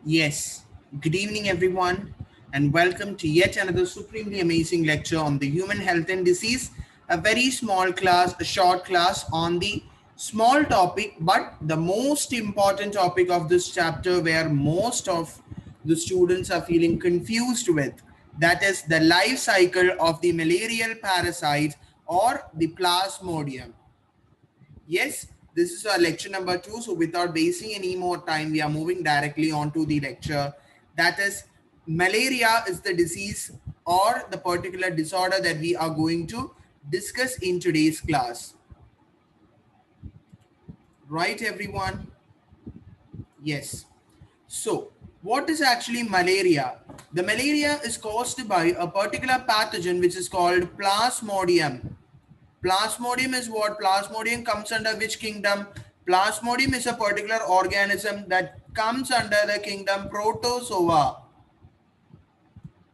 Yes, good evening everyone and welcome to yet another supremely amazing lecture on the human health and disease. A very small class, a short class on the small topic but the most important topic of this chapter where most of the students are feeling confused with. That is the life cycle of the malarial parasite or the plasmodium. Yes, this is our lecture number 2. So without wasting any more time, we are moving directly on to the lecture. That is, malaria is the disease or the particular disorder that we are going to discuss in today's class. Right, everyone? Yes. So, what is actually malaria? The malaria is caused by a particular pathogen which is called plasmodium. Plasmodium is what? Plasmodium comes under which kingdom? Plasmodium is a particular organism that comes under the kingdom Protozoa.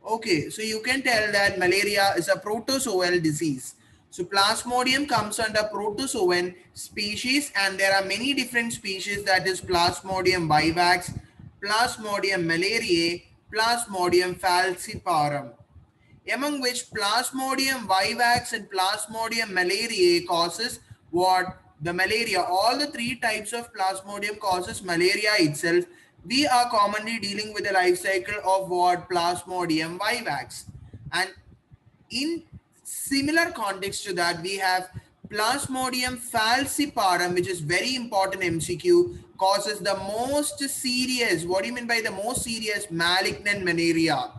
Okay, so you can tell that malaria is a protozoal disease. So Plasmodium comes under protozoan species and there are many different species, that is Plasmodium vivax, Plasmodium malariae, Plasmodium falciparum, among which Plasmodium vivax and Plasmodium malariae causes what? The malaria. All the three types of Plasmodium causes malaria itself. We are commonly dealing with the life cycle of what? Plasmodium vivax. And in similar context to that, we have Plasmodium falciparum, which is very important MCQ, causes the most serious, what do you mean by the most serious? Malignant malaria.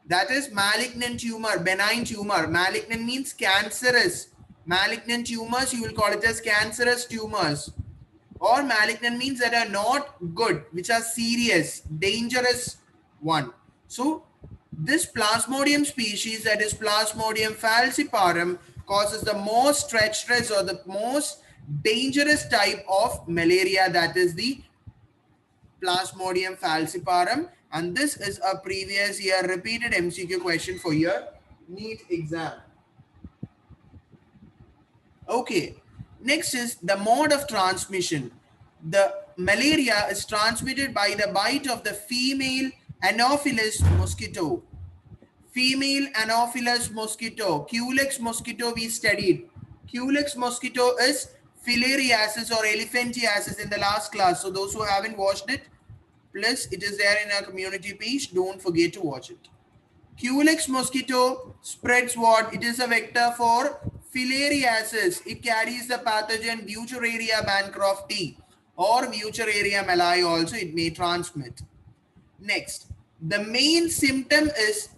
That is malignant tumor, benign tumor. Malignant means cancerous. Malignant tumors, you will call it as cancerous tumors. Or malignant means that are not good, which are serious, dangerous one. So this Plasmodium species, that is Plasmodium falciparum, causes the most treacherous or the most dangerous type of malaria, that is the Plasmodium falciparum, and this is a previous year repeated MCQ question for your NEET exam. Okay, next is the mode of transmission. The malaria is transmitted by the bite of the female Anopheles mosquito. Female Anopheles mosquito, Culex mosquito we studied. Culex mosquito is filariasis or elephantiasis in the last class. So those who haven't watched it, plus it is there in our community page, don't forget to watch it. Culex mosquito spreads what? It is a vector for filariasis. It carries the pathogen Wuchereria bancrofti or Wuchereria malayi also it may transmit. Next, the main symptom is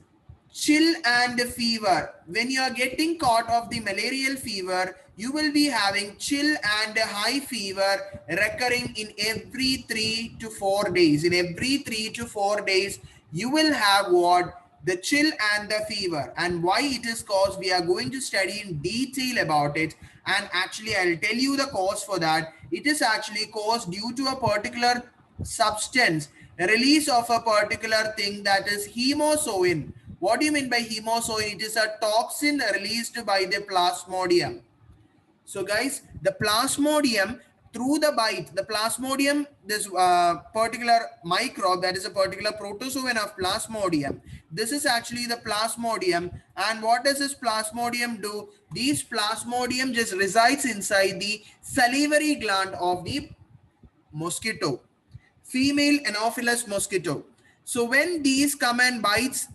chill and fever. When you are getting caught of the malarial fever, you will be having chill and high fever recurring in every 3 to 4 days. In every 3 to 4 days, you will have what? The chill and the fever. And why it is caused, we are going to study in detail about it. And actually, I'll tell you the cause for that. It is actually caused due to a particular substance, release of a particular thing, that is hemozoin. What do you mean by hemozoin? It is a toxin released by the plasmodium. So guys, the plasmodium, through the bite, the plasmodium, this particular microbe, that is a particular protozoan of plasmodium. This is actually the plasmodium. And what does this plasmodium do? These plasmodium just resides inside the salivary gland of the mosquito, female Anopheles mosquito. So when these come and bites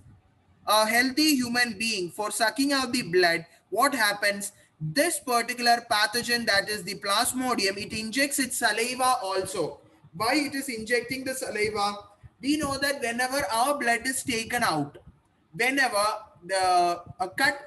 a healthy human being for sucking out the blood, what happens? This particular pathogen, that is the plasmodium, it injects its saliva also. Why it is injecting the saliva? We know that whenever our blood is taken out, whenever a cut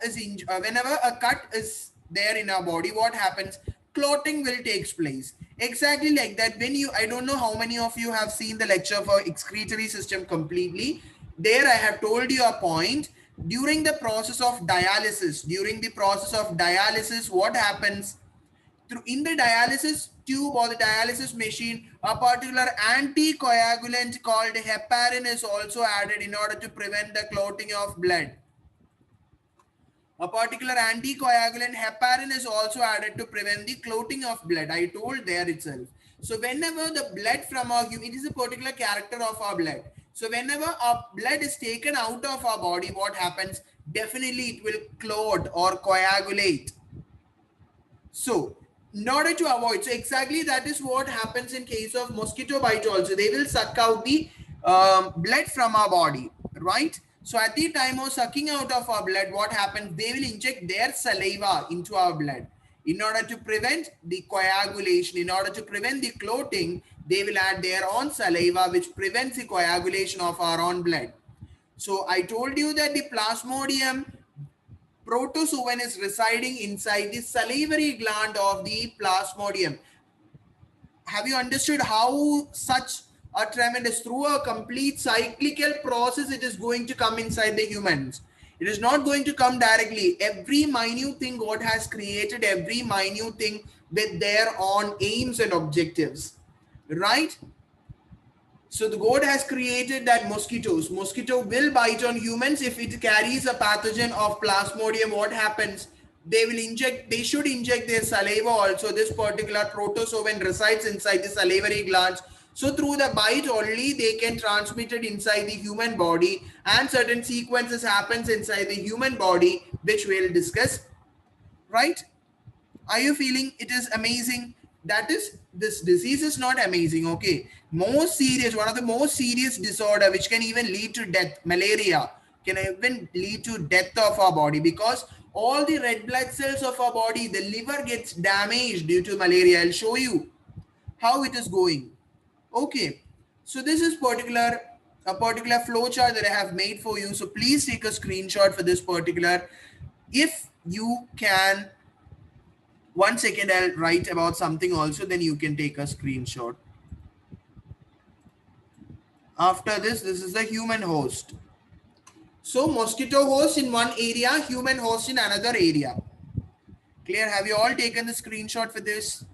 is there in our body, what happens? Clotting will take place. Exactly like that. When you, I don't know how many of you have seen the lecture for excretory system completely. There I have told you a point. During the process of dialysis, what happens? In the dialysis tube or the dialysis machine, a particular anticoagulant called heparin is also added in order to prevent the clotting of blood. A particular anticoagulant heparin is also added to prevent the clotting of blood. I told there itself. So whenever the blood from our human, it is a particular character of our blood. So whenever our blood is taken out of our body, what happens? Definitely it will clot or coagulate. So in order to avoid, so exactly that is what happens in case of mosquito bite also. They will suck out the blood from our body, right? So at the time of sucking out of our blood, what happens? They will inject their saliva into our blood. In order to prevent the coagulation, in order to prevent the clotting, they will add their own saliva, which prevents the coagulation of our own blood. So I told you that the Plasmodium protozoan is residing inside the salivary gland of the Plasmodium. Have you understood how such a tremendous, through a complete cyclical process, it is going to come inside the humans? It is not going to come directly. Every minute thing God has created, every minute thing with their own aims and objectives, right? So the God has created that mosquitoes. Mosquito will bite on humans if it carries a pathogen of Plasmodium. What happens? They should inject their saliva also. This particular protozoan resides inside the salivary glands. So through the bite only, they can transmit it inside the human body, and certain sequences happens inside the human body, which we'll discuss, right? Are you feeling it is amazing? That is, this disease is not amazing, okay? Most serious, one of the most serious disorder which can even lead to death, malaria, can even lead to death of our body, because all the red blood cells of our body, the liver gets damaged due to malaria. I'll show you how it is going. Okay, so this is a particular flowchart that I have made for you. So please take a screenshot for this particular. If you can, 1 second, I'll write about something also, then you can take a screenshot. After this is the human host. So mosquito host in one area, human host in another area. Clear? Have you all taken the screenshot for this?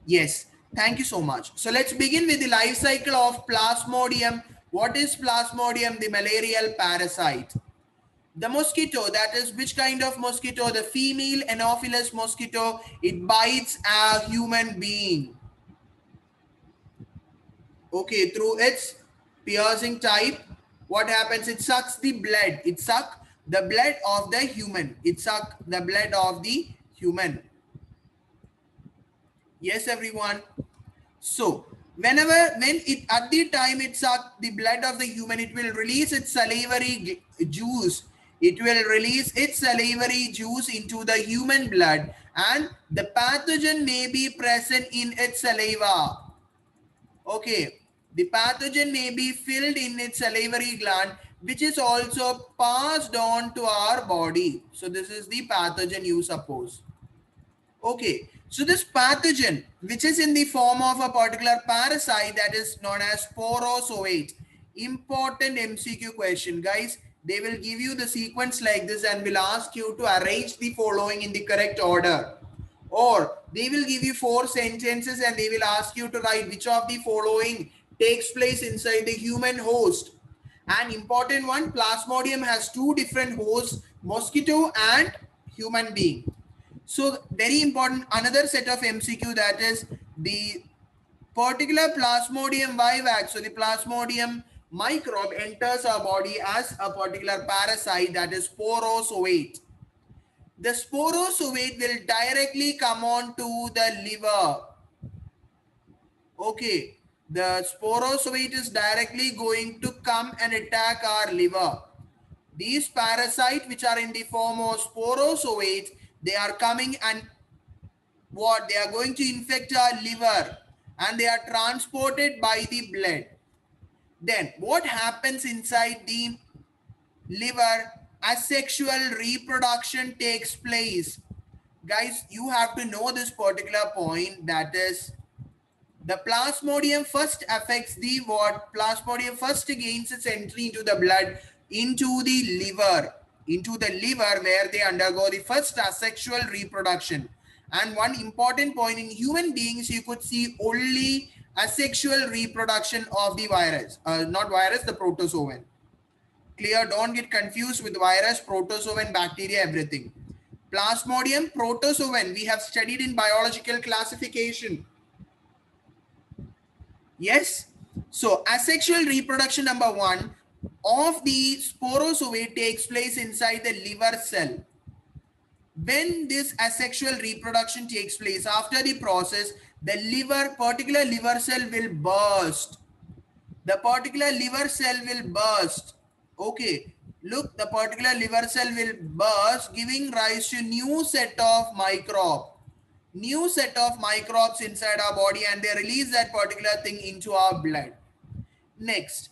Yes. Thank you so much. So let's begin with the life cycle of Plasmodium. What is Plasmodium? The malarial parasite. The mosquito, that is which kind of mosquito? The female Anopheles mosquito. It bites a human being. Okay, through its piercing type, what happens? It sucks the blood. It sucks the blood of the human. It sucks the blood of the human. Yes, everyone. So when it at the time it sucks the blood of the human, it will release its salivary juice. It will release its salivary juice into the human blood, and the pathogen may be present in its saliva. Okay, the pathogen may be filled in its salivary gland, which is also passed on to our body. So this is the pathogen, you suppose. Okay, so this pathogen, which is in the form of a particular parasite, that is known as sporozoite. Important MCQ question, guys. They will give you the sequence like this and will ask you to arrange the following in the correct order. Or they will give you 4 sentences and they will ask you to write which of the following takes place inside the human host. An important one, Plasmodium has 2 different hosts, mosquito and human being. So very important, another set of MCQ, that is the particular Plasmodium vivax. So the Plasmodium microbe enters our body as a particular parasite, that is sporozoite. The sporozoite will directly come on to the liver. Okay, the sporozoite is directly going to come and attack our liver. These parasites, which are in the form of sporozoites, they are coming and what? They are going to infect our liver, and they are transported by the blood. Then what happens inside the liver? Asexual reproduction takes place. Guys, you have to know this particular point, that is the Plasmodium first affects the what? Plasmodium first gains its entry into the blood, into the liver, where they undergo the first asexual reproduction. And one important point, in human beings, you could see only asexual reproduction of the virus, not virus, the protozoan. Clear? Don't get confused with virus, protozoan, bacteria, everything. Plasmodium, protozoan, we have studied in biological classification. Yes. So asexual reproduction number 1 of the sporozoite takes place inside the liver cell. When this asexual reproduction takes place, after the process, the particular liver cell will burst. The particular liver cell will burst. Okay, look, the particular liver cell will burst, giving rise to new set of microbes inside our body, and they release that particular thing into our blood. Next,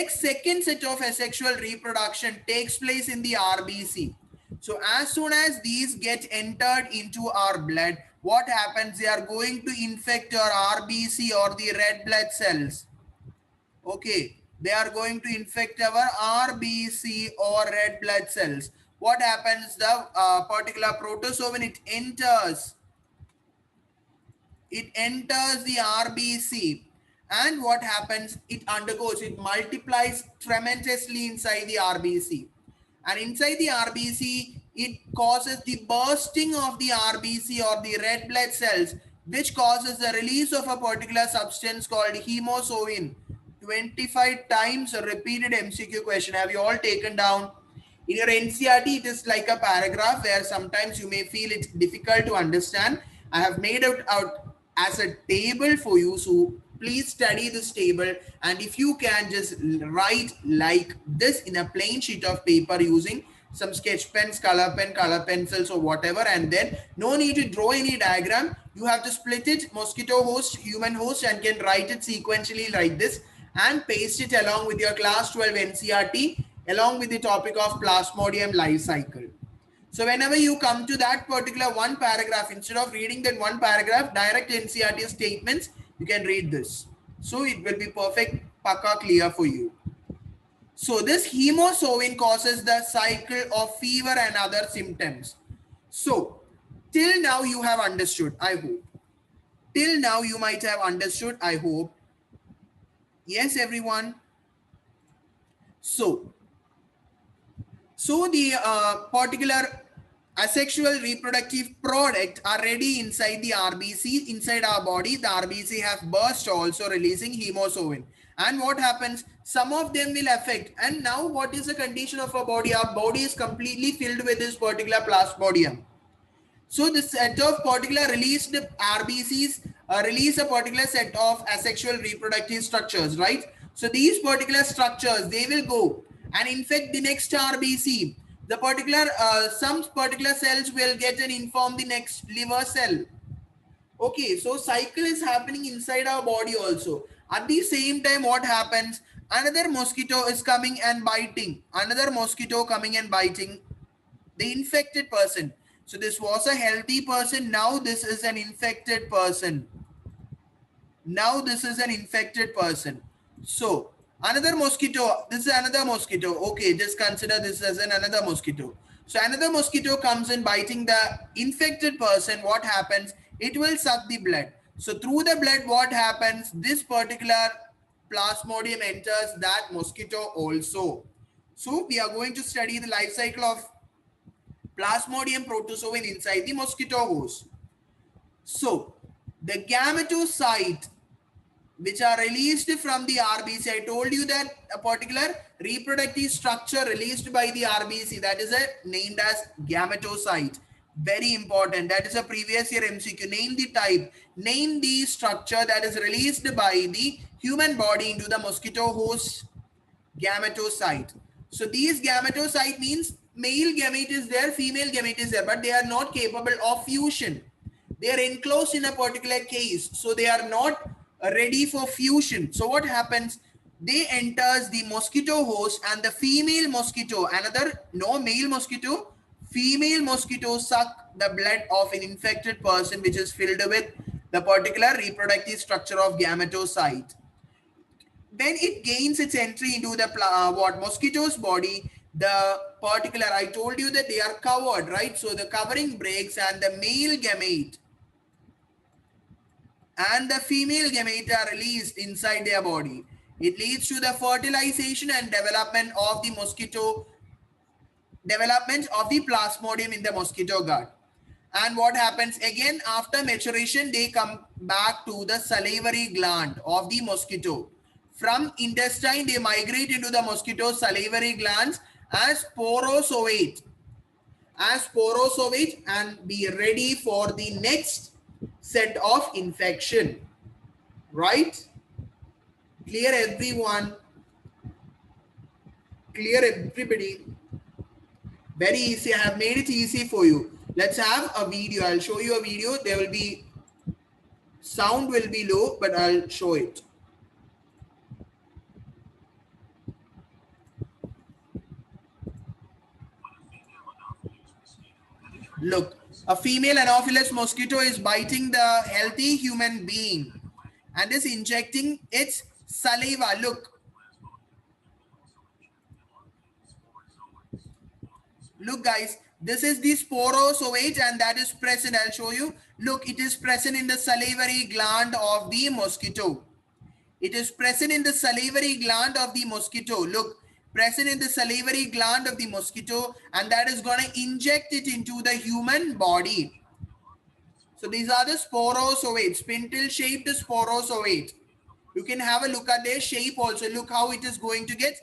second set of asexual reproduction takes place in the RBC. So as soon as these get entered into our blood, what happens? They are going to infect your RBC or the red blood cells. Okay, they are going to infect our RBC or red blood cells. What happens? The particular protozoan, it enters the RBC, and what happens? It multiplies tremendously inside the RBC, and inside the RBC it causes the bursting of the RBC or the red blood cells, which causes the release of a particular substance called hemoglobin. 25 times repeated MCQ question. Have you all taken down? In your NCRT, it is like a paragraph where sometimes you may feel it's difficult to understand. I have made it out as a table for you. So please study this table. And if you can just write like this in a plain sheet of paper using some sketch pens, color pencils or whatever. And then no need to draw any diagram. You have to split it, mosquito host, human host, and can write it sequentially like this and paste it along with your class 12 NCRT along with the topic of Plasmodium life cycle. So whenever you come to that particular one paragraph, instead of reading that one paragraph, direct NCRT statements, you can read this. So it will be perfect, paka clear for you. So this hemoglobin causes the cycle of fever and other symptoms. So till now you have understood, I hope. Till now you might have understood, I hope. Yes, everyone. So the particular asexual reproductive product are ready inside the RBC, inside our body. The RBC have burst also, releasing hemoglobin. And what happens? Some of them will affect. And now what is the condition of our body? Our body is completely filled with this particular plasmodium. So the set of particular released RBCs release a particular set of asexual reproductive structures, right? So these particular structures, they will go and infect the next RBC. The particular some particular cells will get and inform the next liver cell. Okay, so cycle is happening inside our body also. At the same time, what happens? Another mosquito is coming and biting. Another mosquito coming and biting the infected person. So this was a healthy person. Now this is an infected person. Now this is an infected person. So another mosquito, this is another mosquito. Okay, just consider this as another mosquito. So another mosquito comes in biting the infected person. What happens? It will suck the blood. So through the blood, what happens? This particular plasmodium enters that mosquito also. So we are going to study the life cycle of Plasmodium protozoan inside the mosquito host. So the gametocyte which are released from the RBC, I told you that a particular reproductive structure released by the RBC, that is named as gametocyte. Very important. That is a previous year MCQ. Name the type, name the structure that is released by the human body into the mosquito host. Gametocyte. So these gametocyte means male gamete is there, female gamete is there, but they are not capable of fusion. They are enclosed in a particular case, so they are not ready for fusion. So what happens? They enters the mosquito host, and the female mosquito, no male mosquito, female mosquito suck the blood of an infected person which is filled with the particular reproductive structure of gametocyte. When it gains its entry into the mosquito's body, the particular, I told you that they are covered, right? So the covering breaks, and the male gamete and the female gamete are released inside their body. It leads to the fertilization and development of the plasmodium in the mosquito gut. And what happens again after maturation? They come back to the salivary gland of the mosquito. From intestine, they migrate into the mosquito's salivary glands as sporozoate, and be ready for the next set of infection. Right? Clear everyone? Clear everybody? Very easy. I have made it easy for you. Let's have a video. I'll show you a video. There will be sound will be low, but I'll show it. Look, a female Anopheles mosquito is biting the healthy human being and is injecting its saliva. Look guys, this is the sporozoate and that is present. I'll show you. Look, it is present in the salivary gland of the mosquito. It is present in the salivary gland of the mosquito. Look, present in the salivary gland of the mosquito, and that is going to inject it into the human body. So these are the sporozoates, spindle shaped sporozoate. You can have a look at their shape also. Look how it is going to get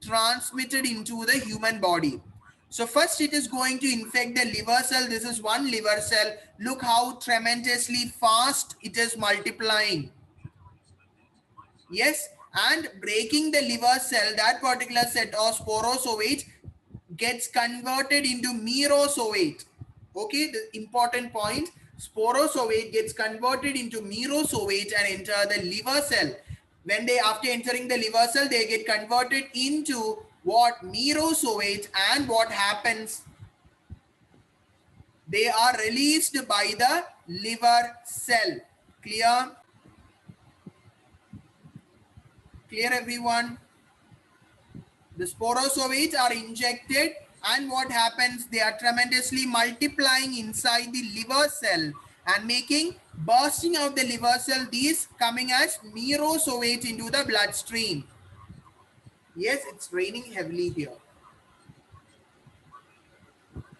transmitted into the human body. So first it is going to infect the liver cell. This is one liver cell. Look how tremendously fast it is multiplying. Yes, and breaking the liver cell, that particular set of sporozoate gets converted into merozoate. Okay, the important point, sporozoate gets converted into merozoate and enter the liver cell. When they, after entering the liver cell, they get converted into what? Merozoate, and what happens? They are released by the liver cell. Clear? Clear everyone? The sporozoates are injected, and what happens? They are tremendously multiplying inside the liver cell and making bursting out the liver cell, these coming as merozoate into the bloodstream. Yes, it's raining heavily here.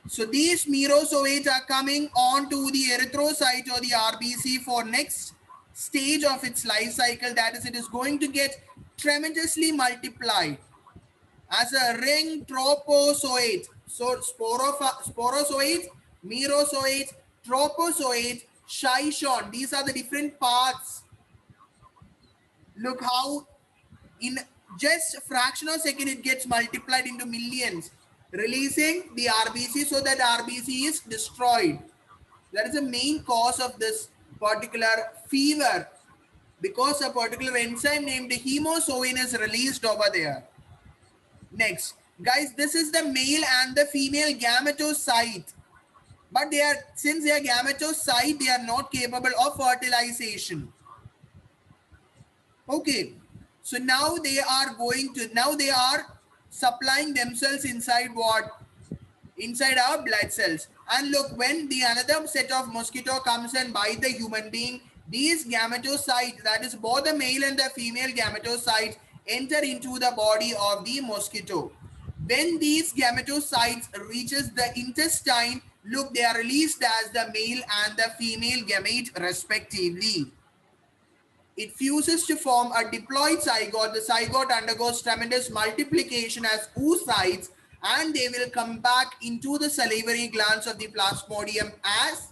So these merozoates are coming on to the erythrocyte or the RBC for next stage of its life cycle. That is, it is going to get tremendously multiplied as a ring tropozoate. So sporozoate, merozoate, tropozoate, shisson. These are the different parts. Look how in just a fraction of a second it gets multiplied into millions, releasing the RBC so that RBC is destroyed. That is the main cause of this particular fever, because a particular enzyme named hemozoin is released over there. Next, guys, this is the male and the female gametocyte. But they are, since they are gametocyte, they are not capable of fertilization. Okay, so now they are going to, now they are supplying themselves inside what? Inside our blood cells. And look, when the another set of mosquito comes and bite the human being, these gametocytes, that is both the male and the female gametocytes, enter into the body of the mosquito. When these gametocytes reaches the intestine, look, they are released as the male and the female gamete respectively. It fuses to form a diploid zygote. The zygote undergoes tremendous multiplication as oocytes, and they will come back into the salivary glands of the plasmodium as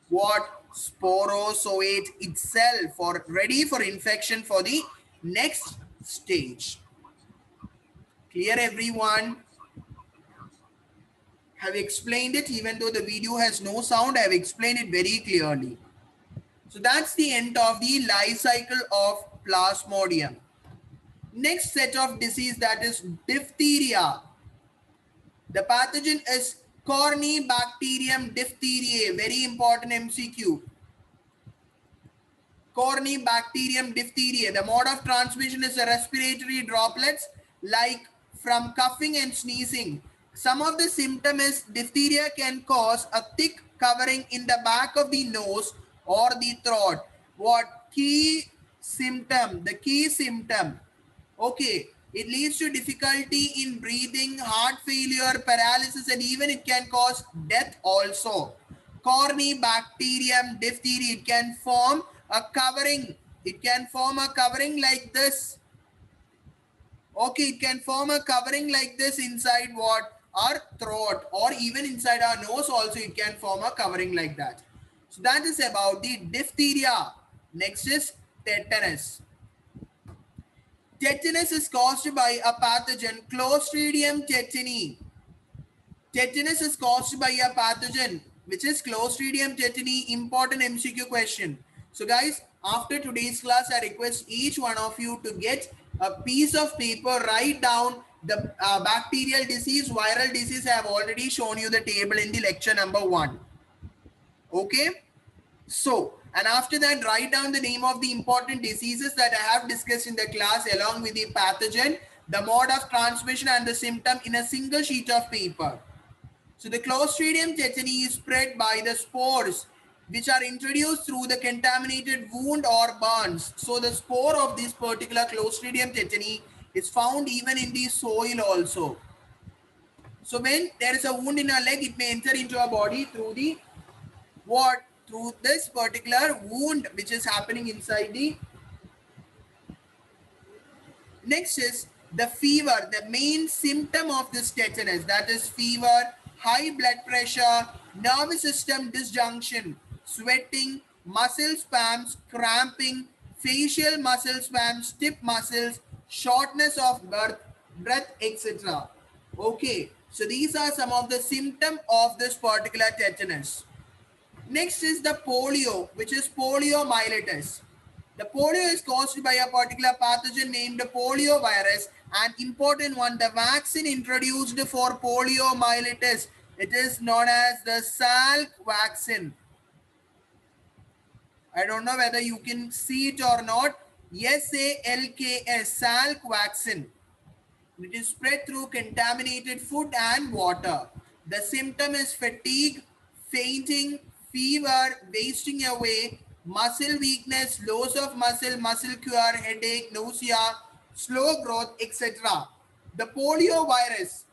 what? Sporozoate itself, for ready for infection for the next stage. Clear everyone? Have explained it, even though the video has no sound. I have explained it very clearly. So that's the end of the life cycle of Plasmodium. Next set of disease, that is diphtheria. The pathogen is Corynebacterium diphtheriae. Very important MCQ. Corynebacterium diphtheriae. The mode of transmission is a respiratory droplets like from coughing and sneezing. Some of the symptoms is diphtheria can cause a thick covering in the back of the nose or the throat. What key symptom? The key symptom. Okay, it leads to difficulty in breathing, heart failure, paralysis, and even it can cause death also. Corynebacterium diphtheria. It can form a covering. It can form a covering like this. Okay, it can form a covering like this inside what? Our throat, or even inside our nose also it can form a covering like that. So that is about the diphtheria. Next is tetanus. Tetanus is caused by a pathogen, Clostridium tetani. Tetanus is caused by a pathogen, which is Clostridium tetani. Important MCQ question. So guys, after today's class, I request each one of you to get a piece of paper, write down the bacterial disease, viral disease. I have already shown you the table in the lecture number 1. Okay. So, and after that, write down the name of the important diseases that I have discussed in the class along with the pathogen, the mode of transmission and the symptom in a single sheet of paper. So the Clostridium tetani is spread by the spores which are introduced through the contaminated wound or burns. So the spore of this particular Clostridium tetani is found even in the soil also. So when there is a wound in a leg, it may enter into our body through the what? Through this particular wound which is happening inside the. Next is the fever, the main symptom of this tetanus, that is fever, high blood pressure, nervous system disjunction, sweating, muscle spasms, cramping, facial muscle spasms, stiff muscles, shortness of breath, etc. Okay, so these are some of the symptoms of this particular tetanus. Next is the polio, which is poliomyelitis. The polio is caused by a particular pathogen named poliovirus. An important one, the vaccine introduced for poliomyelitis, it is known as the Salk vaccine. I don't know whether you can see it or not. SALKS, Salk vaccine. It is spread through contaminated food and water. The symptom is fatigue, fainting, fever, wasting away, muscle weakness, loss of muscle cure, headache, nausea, slow growth, etc. The polio virus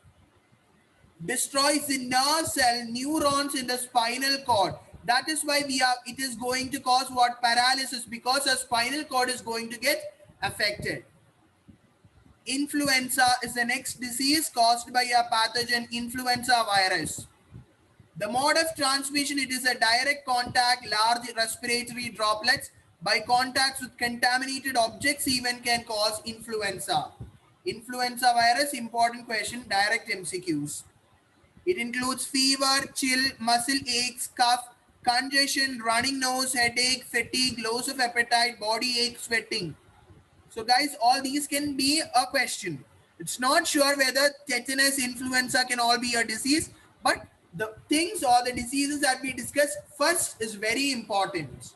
destroys the nerve cell neurons in the spinal cord. That is why it is going to cause what? Paralysis, because the spinal cord is going to get affected. Influenza is the next disease caused by a pathogen, influenza virus. The mode of transmission, it is a direct contact, large respiratory droplets by contacts with contaminated objects even can cause influenza. Influenza virus, important question, direct MCQs. It includes fever, chill, muscle aches, cough, congestion, running nose, headache, fatigue, loss of appetite, body ache, sweating. So guys, all these can be a question. It's not sure whether tetanus, influenza can all be a disease, but the things or the diseases that we discuss first is very important.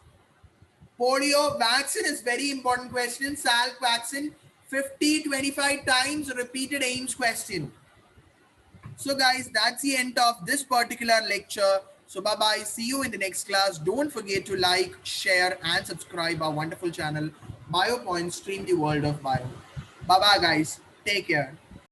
Polio vaccine is very important question. Salk vaccine, 50-25 times repeated AIMS question. So guys, that's the end of this particular lecture. So bye-bye. See you in the next class. Don't forget to like, share and subscribe our wonderful channel, BioPoint, stream the world of bio. Bye-bye guys. Take care.